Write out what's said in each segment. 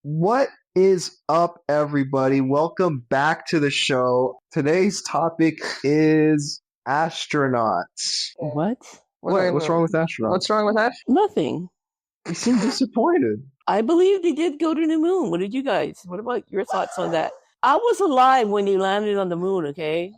What is up, everybody? Welcome back to the show. Today's topic is astronauts. What? What's wrong with astronauts? What's wrong with that? Nothing. You seem disappointed. I believe they did go to the moon. What did you guys? What about your thoughts on that? I was alive when they landed on the moon, okay?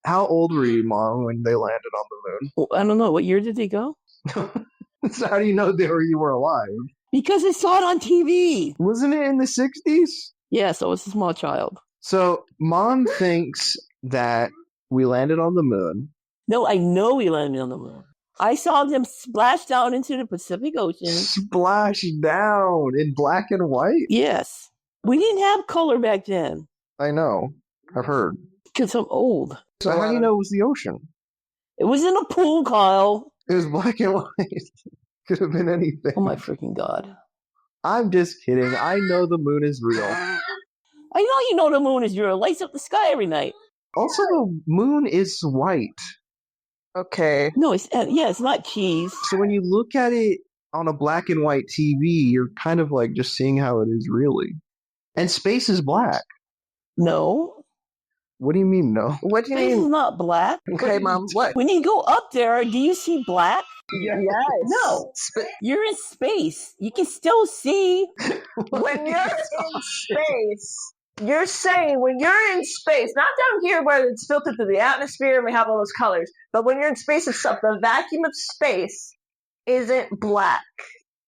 How old were you, Mom, when they landed on the Well, I don't know. What year did they go? moon? So how do you know you were alive? Because I saw it on TV. Wasn't it in the 60s? Yes, I was a small child. So Mom thinks that we landed on the moon. No, I know we landed on the moon. I saw them splash down into the Pacific Ocean. Splash down in black and white? Yes. We didn't have color back then. I know. I've heard. Because I'm old. So how do you know it was the ocean? It was in a pool, Kyle. It was black and white. Could have been anything. Oh my freaking God. I'm just kidding. I know the moon is real. I know you know the moon is real. It lights up the sky every night. Also, the moon is white. Okay. No, it's not cheese. So when you look at it on a black and white TV, you're kind of like just seeing how it is really. And space is black. No. What do you mean, no? What do you Space is mean? not black. Okay, Mom. What? When you go up there, do you see black? Yes. No. You're in space. You can still see. When you're in space, you're saying when you're in space, not down here where it's filtered through the atmosphere and we have all those colors, but when you're in space itself, the vacuum of space isn't black.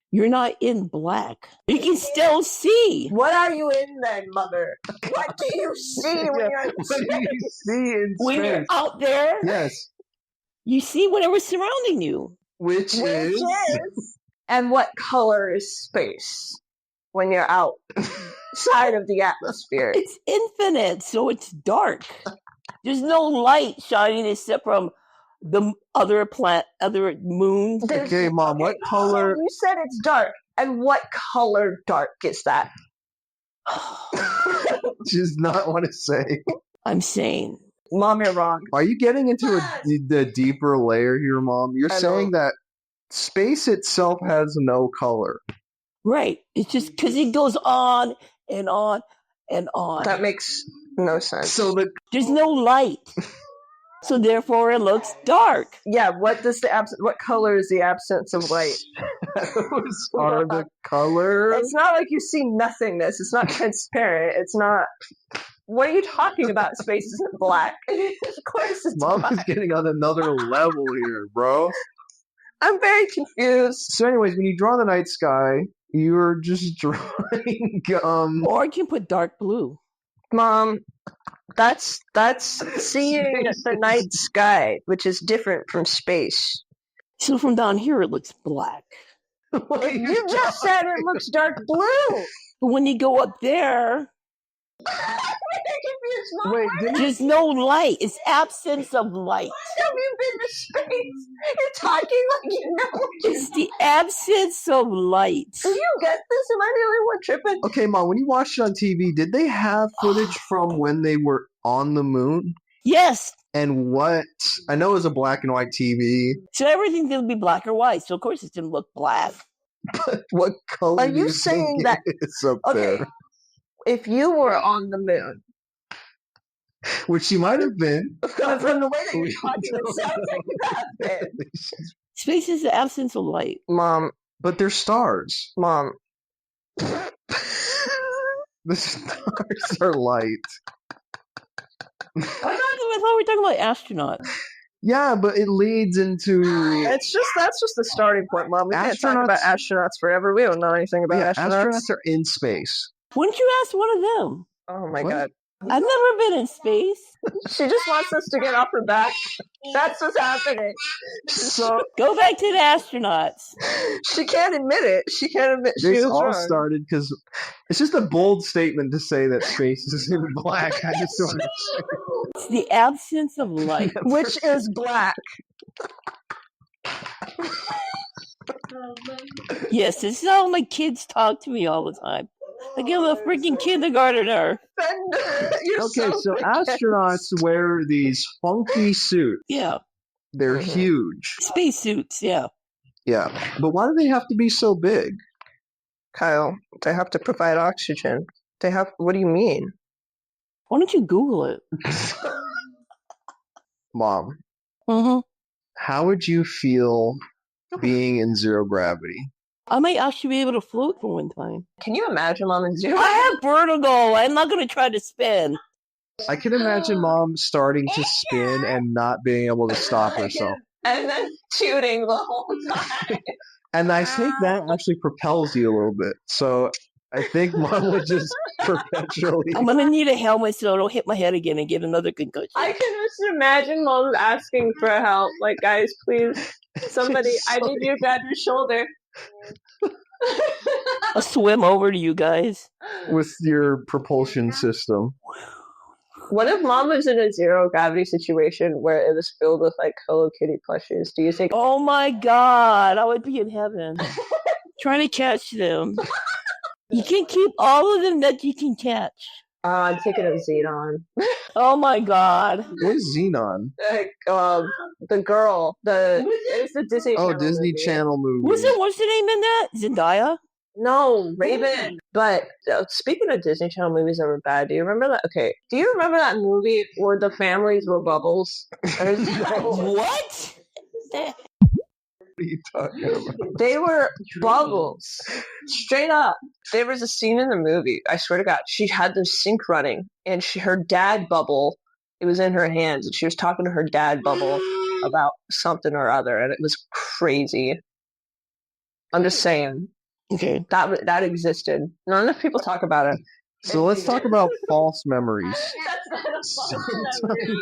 You're not in black. You can still see. What are you in then, Mother? What do you see when you're in What do you space? see in When you're space? out there, Yes. you see whatever's surrounding you. Which Which is... is, and what color is space when you're outside of the atmosphere? It's infinite, so it's dark. There's no light shining except from the other moons. Okay, Mom, what color... So you said it's dark, and what color dark is that? She does not want to say. I'm saying. Mom, you're wrong. Are you getting into the deeper layer here, Mom? You're I saying that space itself has no color. Right. It's just because it goes on and on and on. That makes no sense. So There's no light. So therefore it looks dark. Yeah, what color is the absence of light? those are the color. It's not like you see nothingness. It's not transparent. It's not. What are you talking about? Space isn't black. Of course it's Mom is black. getting on another level here, bro. I'm very confused. So anyways, when you draw the night sky, you're just drawing Or you can put dark blue. Mom, that's seeing the night sky, which is different from space. So from down here it looks black. You just said it looks dark blue. But when you go up there, Wait, there's no light. It's absence of light. Have you been to space? You're talking like you know. It's the absence of light. Do you get this? Am I the only one tripping? Okay, Mom, when you watched it on TV, did they have footage from when they were on the moon? Yes. And what? I know it was a black and white TV. So everything's going to be black or white. So of course it's going to look black. What color Are do you you saying think that- it's up Okay. there? If you were on the moon, Which she might have been. from the way that you're talking, it sounds like you have been. Space is the absence of light. Mom, But they're stars. Mom. The stars are light. I thought we were talking about astronauts. Yeah, but it leads into That's just the starting point, Mom. We can't talk about astronauts forever. We don't know anything about astronauts. astronauts are in space. Wouldn't you ask one of them? Oh my What? God. I've never been in space. She just wants us to get off her back. That's what's happening. So Go back to the astronauts. She can't admit it. She can't admit she this was all wrong. started because it's just a bold statement to say that space is in black. I just don't understand. It's the absence of light. Which is black. Yes, this is how my kids talk to me all the time. Like I'm a freaking kindergartner. You're Okay, so wicked. astronauts wear these funky suits. Yeah. They're Mhm. huge. Spacesuits, yeah. Yeah. But why do they have to be so big? Kyle, they have to provide oxygen. What do you mean? Why don't you Google it? Mom, Mm-hmm. how would you feel being in zero gravity? I might actually be able to float for one time. Can you imagine Mom in zero? I have vertigo. I'm not going to try to spin. I can imagine Mom starting to spin and not being able to stop herself. And then shooting the whole time. And I think that actually propels you a little bit. So I think Mom would just perpetually. I'm going to need a helmet so I don't hit my head again and get another concussion. I can just imagine Mom asking for help. Like, guys, please, somebody, I need you to grab your shoulder. I'll swim over to you guys. With your propulsion system. What if Mom was in a zero gravity situation where it was filled with like Hello Kitty plushies? Do you think? Oh my God, I would be in heaven. Trying to catch them. You can keep all of them that you can catch. I'm thinking of Xenon. Oh my God. What is Xenon? Like, the girl, it's the Disney. Oh, Channel Disney movie. Channel movie. What's the name in that? Zendaya? No, Raven. But speaking of Disney Channel movies that were bad, do you remember that? Okay, do you remember that movie where the families were bubbles? What? What are you talking about? They were bubbles. Straight up. There was a scene in the movie, I swear to God, she had the sink running, and her dad bubble, it was in her hands, and she was talking to her dad bubble about something or other, and it was crazy. I'm just saying. Okay. That existed. Not enough people talk about it. So let's talk about false memories. That's not a false memory.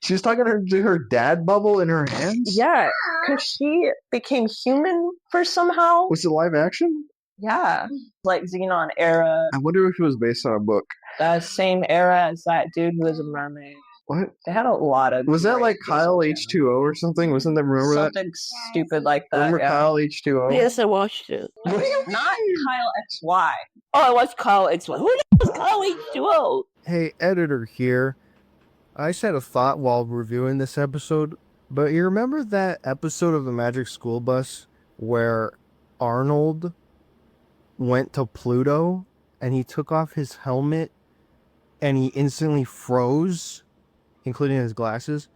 She was talking to her dad bubble in her hands? Yeah, because she became human for somehow. Was it live action? Yeah. Like Xenon era. I wonder if it was based on a book. The same era as that dude who was a mermaid. What? They had a lot of. Was that great like Kyle Disney H2O or something? Wasn't that, remember that? Something stupid like that. Remember yeah. Kyle H2O? Yes, I watched it. Not Kyle XY. Oh, I watched Kyle X1. Who the hell is Kyle H2O? Hey, editor here. I just had a thought while reviewing this episode, but you remember that episode of the Magic School Bus where Arnold went to Pluto and he took off his helmet and he instantly froze, including his glasses?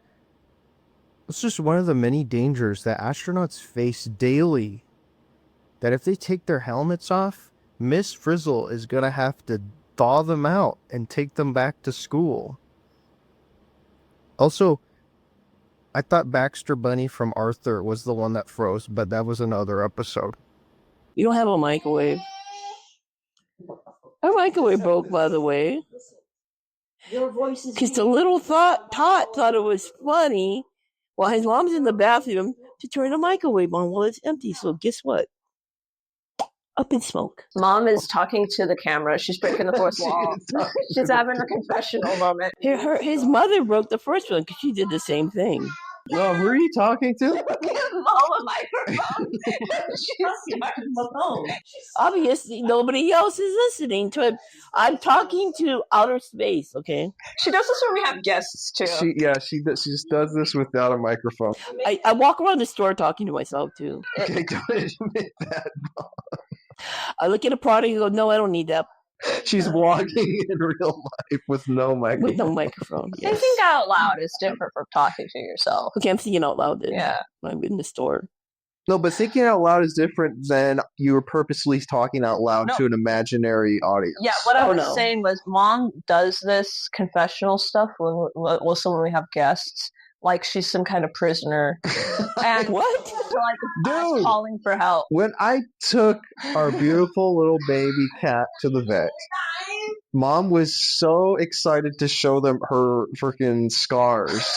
It's just one of the many dangers that astronauts face daily. That if they take their helmets off, Miss Frizzle is going to have to thaw them out and take them back to school. Also, I thought Baxter Bunny from Arthur was the one that froze, but that was another episode. You don't have a microwave. Our microwave broke, by the way. Because the little Tot thought it was funny while his mom's in the bathroom to turn the microwave on while it's empty. So guess what? Up in smoke. Mom is talking to the camera. She's breaking the fourth wall. She's having a confessional moment. His mother broke the first one because she did the same thing. Oh, who are you talking to? Mom a microphone. She's talking the phone. Obviously, nobody else is listening to it. I'm talking to outer space, okay? She does this when we have guests too. She just does this without a microphone. I walk around the store talking to myself, too. Okay, don't admit that. I look at a product and go, no, I don't need that. She's walking in real life with no microphone. With no microphone. Yes. Thinking out loud is different from talking to yourself. Okay, I'm thinking out loud then. Yeah. When I'm in the store. No, but thinking out loud is different than you were purposely talking out loud to an imaginary audience. Yeah, what I was saying was Mom does this confessional stuff when we have guests. Like she's some kind of prisoner. And what? Dude, calling for help. When I took our beautiful little baby cat to the vet, Mom was so excited to show them her freaking scars.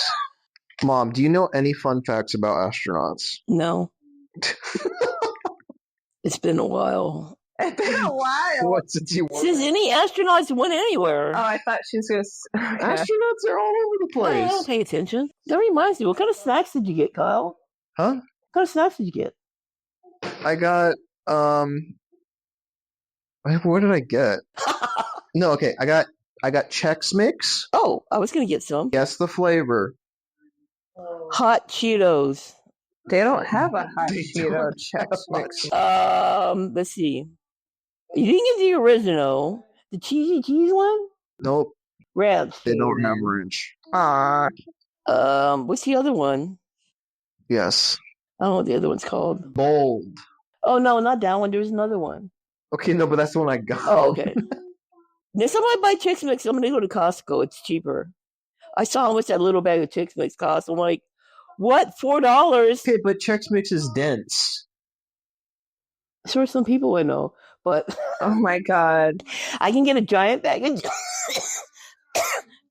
Mom, do you know any fun facts about astronauts? No. It's been a while. It's been a while. What did you want? Since any astronauts went anywhere. Oh, I thought she was going to... Okay. Astronauts are all over the I place. don't pay attention. That reminds me, what kind of snacks did you get, Kyle? Huh? What kind of snacks did you get? I got, what did I get? No, okay, I got Chex Mix. Oh, I was going to get some. Guess the flavor. Hot Cheetos. They don't have a high Cheeto Chex Mix. Let's see. You didn't get the original. The cheesy cheese one? Nope, Rabs. they don't have ranch. What's the other one? Yes. I don't know what the other one's called. Bold. Oh, no, not that one. There's another one. Okay, no, but that's the one I got. Oh, okay. Next time I buy Chex Mix, I'm going to go to Costco. It's cheaper. I saw how much that little bag of Chex Mix cost. I'm like, what? $4? Okay, but Chex Mix is dense. Sure, some people would know, but Oh my god. I can get a giant bag of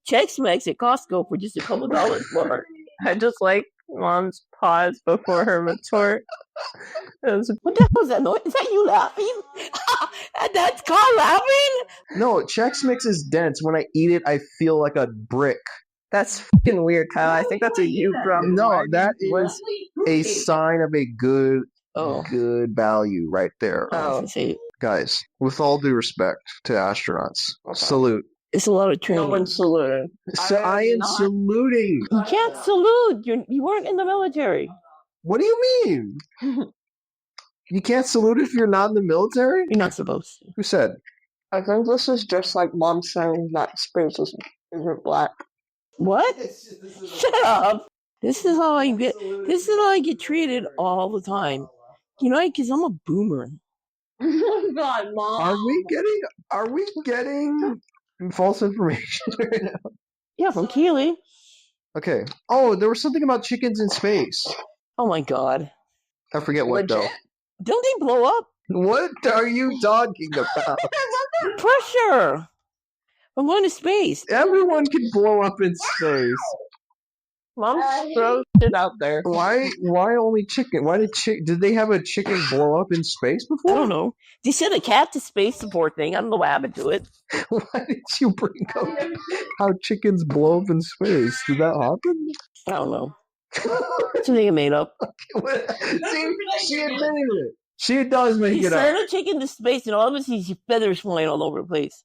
Chex Mix at Costco for just a couple dollars more. I just like Mom's pause before her retort. What the hell is that noise? Is that you laughing? That's Carl laughing? No, Chex Mix is dense. When I eat it, I feel like a brick. That's fucking weird, Kyle. I think that's a you problem. No, that is a sign of a good value right there. Guys, with all due respect to astronauts, salute. It's a lot of training. No one saluted. So I am saluting. You can't salute. You weren't in the military. What do you mean? You can't salute if you're not in the military? You're not supposed to. Who said? I think this is just like Mom saying that space isn't black. What? Shut up. This is how I get treated all the time. You know, because I'm a boomer. God, Mom. Are we getting false information right now? Yeah, from Keely. Okay. Oh, there was something about chickens in space. Oh my god. I forget what though. Don't they blow up? What are you talking about? Pressure. I'm going to space. Everyone can blow up in space. Mom throws shit out there. Why only chicken? Did they have a chicken blow up in space before? I don't know. They sent a cat to space, the poor thing. I don't know what happened to it. Why did you bring up how chickens blow up in space? Did that happen? I don't know. Something I made up. See, she admitted it. She does make it up. He sent a chicken to space and all of a sudden his feathers flying all over the place.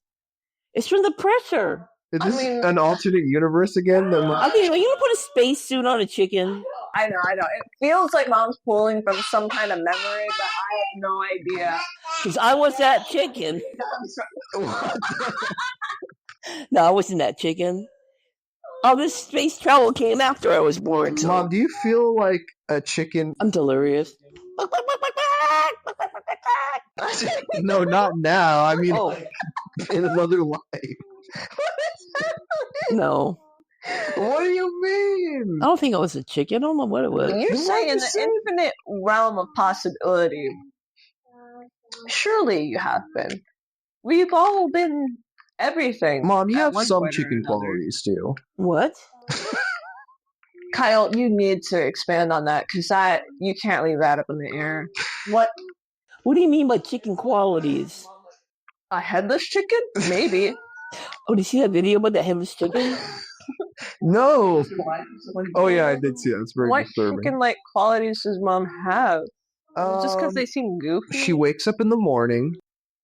It's from the pressure. Is this an alternate universe again? I mean, when you put a spacesuit on a chicken. I know. It feels like Mom's pulling from some kind of memory, but I have no idea. Because I was that chicken. No, I wasn't that chicken. All this space travel came after I was born. So. Mom, do you feel like a chicken? I'm delirious. No, not now. I mean, in another life. No. What do you mean? I don't think I was a chicken. I don't know what it was. You're saying in the infinite realm of possibility. Surely you have been. We've all been everything. Mom, you have some chicken qualities too. What? Kyle, you need to expand on that because you can't leave that up in the air. What? What do you mean by chicken qualities? A headless chicken? Maybe. Oh, did you see that video about the headless chicken? No. Oh yeah, I did see that. It's very disturbing. What chicken-like qualities does Mom have? Just because they seem goofy? She wakes up in the morning.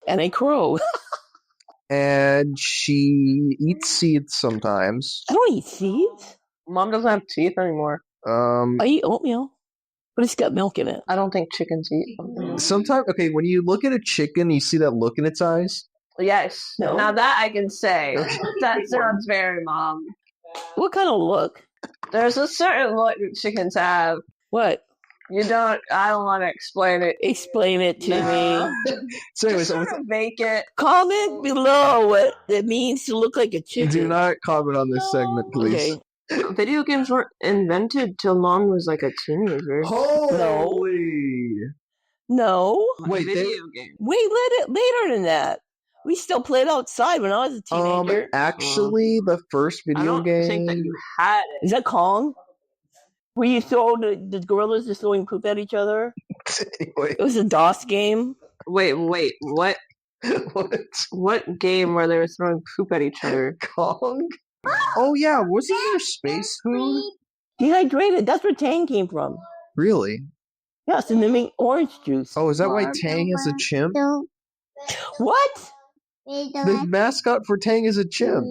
And a crow. And she eats seeds sometimes. I don't eat seeds. Mom doesn't have teeth anymore. I eat oatmeal. But it's got milk in it. I don't think chickens eat oatmeal. Sometimes, okay, when you look at a chicken, you see that look in its eyes? Yes. No. Now that I can say. That sounds very Mom. What kind of look? There's a certain look that chickens have. What? I don't want to explain it. Explain it to me. So anyways, make it. Comment below what it means to look like a chicken. Do not comment on this segment, please. Okay. Video games weren't invented till Mom was like a teenager. Holy! No. Wait, later than that. We still played outside when I was a teenager. Actually, the first video game. I think that you had it. Is that Kong? Where you throw the gorillas just throwing poop at each other? Anyway. It was a DOS game. Wait, what? What game where they were throwing poop at each other? Kong? Oh yeah, wasn't there space food? Dehydrated. That's where Tang came from. Really? Yes, and they make orange juice. Oh, is that why Tang is a chimp? What? The mascot for Tang is a chimp.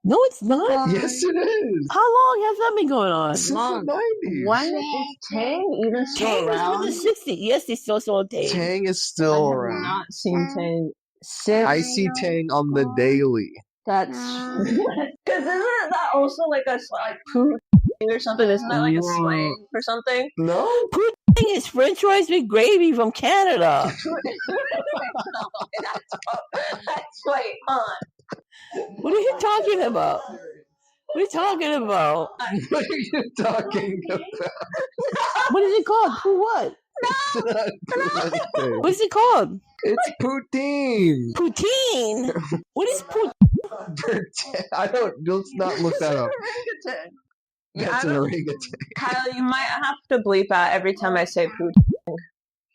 No, it's not. Yes, it is. How long has that been going on? Since the 90s. When is Tang even still Tang was around? from the 60s. Yes, they still saw Tang. Tang is I still have around. not seen Tang since. I see Tang on the daily. That's because isn't that also like a like poo or something? Isn't that like a slang for something? No? Tang is French fries with gravy from Canada. That's wait on. What are you talking about? What are you talking about? What are you talking about? What is it called? Poo what? It's not anything. What's it called? It's poutine. Poutine? What is poutine? I don't. Let's not look that up. Orangutan. That's an orangutan. Kyle, you might have to bleep out every time I say poo.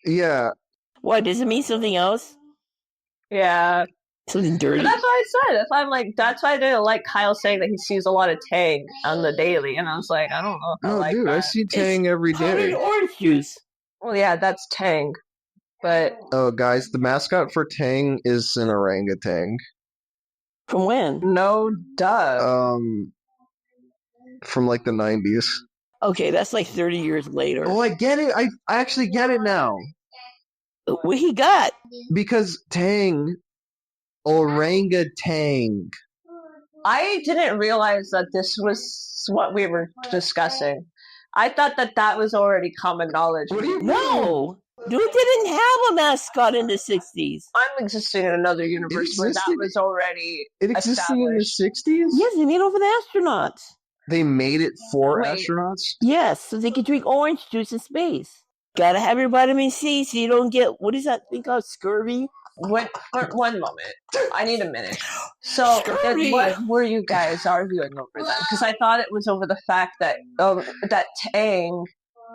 Yeah. What, does it mean something else? Yeah. Something dirty? That's why I said. That's why I'm like. That's why I didn't like Kyle saying that he sees a lot of Tang on the daily, and I was like, I don't know if I No, like dude, that. I see Tang every Powdered day. orange juice. Well, yeah, that's Tang, but Oh, guys, the mascot for Tang is an orangutan. From when? no, duh. From like the 90s. Okay, that's like 30 years later. Oh, I get it. I actually get it now. What he got? Because Tang, orangutan. I didn't realize that this was what we were discussing. I thought that was already common knowledge. What do you mean? No! Dude didn't have a mascot in the 60s. I'm existing in another universe where that existed- was already It existed in the established. 60s? Yes, they made it for the astronauts. They made it for Wait. astronauts? Yes, so they could drink orange juice in space. Gotta have your vitamin C so you don't get, what is that thing called, scurvy? Wait, for one moment. I need a minute. So, Scurvy. what were you guys arguing over then? Because I thought it was over the fact that that Tang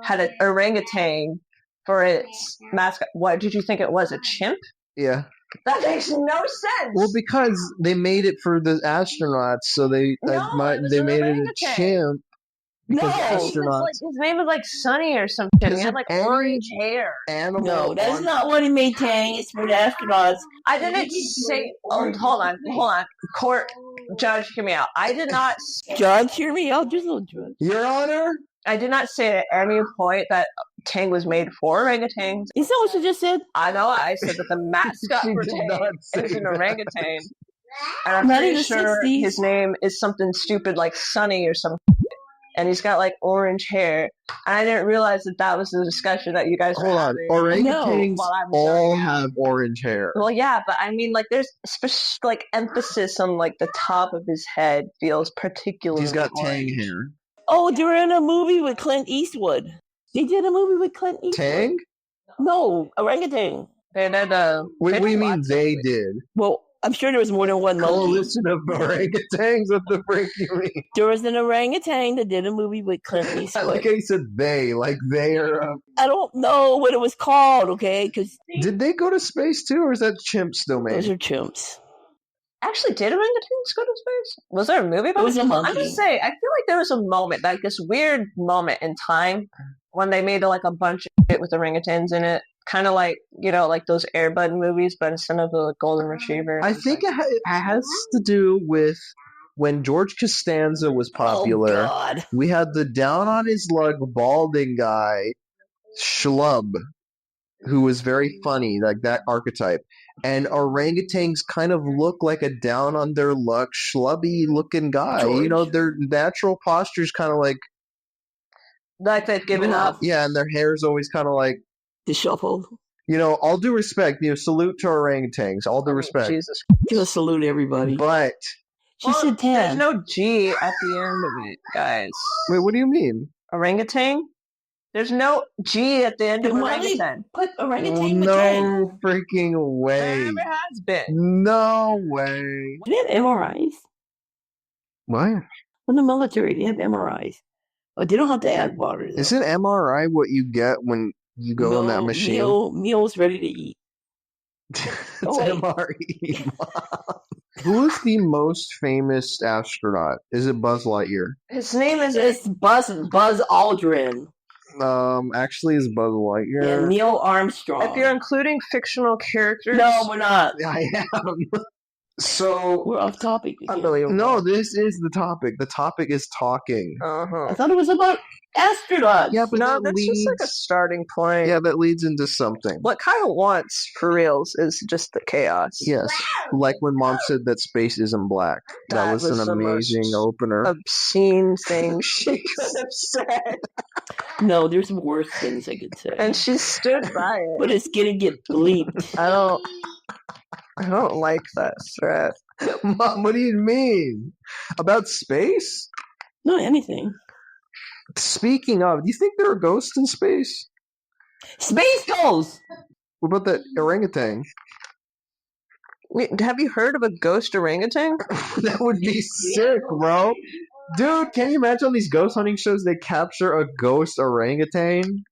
had an orangutan for its mascot. What did you think it was? A chimp? Yeah. That makes no sense. Well, because they made it for the astronauts, so they No, it was they an made it a orangutan. chimp. Because No. astronauts. His name was like Sunny or something. He had like Any orange hair. Animal No, that's on- not what he made Tang. It's for the astronauts. I didn't say. Oh, hold on. Court judge, hear me out. I did not. John, hear me out. Just a little John. Your Honor? I did not say at any point that Tang was made for orangutans. Is that what you just said? I know. I said that the mascot She for did Tang not say is an that. orangutan, and I'm Not pretty in the sure 60s. his name is something stupid like Sunny or something. And he's got like orange hair. And I didn't realize that was the discussion that you guys were Hold on. having. Orangutans While I'm all showing you. have orange hair. Well, yeah, but I mean, like, there's like emphasis on like the top of his head feels particularly. He's got orange. Tang hair. Oh, they were in a movie with Clint Eastwood. They did a movie with Clint Eastwood. Tang? No, orangutan. They did. What do you mean lots of they movies. did? Well, I'm sure there was more than one monkey. Coalition of orangutans? What the frick you mean? There was an orangutan that did a movie with Clint I Eastwood. like how you said they. Like they are. I don't know what it was called, okay? Because Did they go to space too, or is that chimp still those made? are chimps. Actually, did orangutans go to space? Was there a movie about It was a I'm monkey. just saying, I feel like there was a moment, like this weird moment in time when they made like a bunch of shit with orangutans in it. Kind of like, like those Air Bud movies, but instead of the golden retriever. I think it has to do with when George Costanza was popular. Oh, God. We had the down on his luck balding guy, Schlub, who was very funny, like that archetype. And orangutans kind of look like a down on their luck, schlubby looking guy. George. Their natural posture's kind of like, they've given up. yeah, and their hair's always kind of like, Disheveled. all due respect, salute to orangutans, all due respect. Jesus. Just salute everybody. But, She said 10. There's no G at the end of it, guys. wait, what do you mean? Orangutan? There's no G at the end of Then why they orangutan. put orangutan with 10? No freaking way. There never has been. No way. Do they have MRIs? What? In the military, they have MRIs. Oh, they don't have to add water. Though. Isn't MRI what you get when you go on that machine? Meals ready to eat. It's Oh, wait. MRE. Who is the most famous astronaut? Is it Buzz Lightyear? His name is It's Buzz Aldrin Actually, it's Buzz and Lightyear. Neil Armstrong. If you're including fictional characters, No, we're not. I am. So We're off topic again. Unbelievable. no, this is the topic. The topic is talking. I thought it was about astronauts. Yeah, but No, that that's just like a leads. starting point. Yeah, that leads into something. What Kyle wants for reals is just the chaos. Yes, like when Mom said that space isn't black. That That was was an the amazing most opener. Obscene thing she could have said. No, there's worse things I could say. And she stood by it. But it's gonna get bleeped. I don't like that threat. Mom, what do you mean? About space? Not anything. Speaking of, do you think there are ghosts in space? Space ghosts! What about that orangutan? Wait, have you heard of a ghost orangutan? That would be sick, bro. Dude, can you imagine on these ghost hunting shows they capture a ghost orangutan?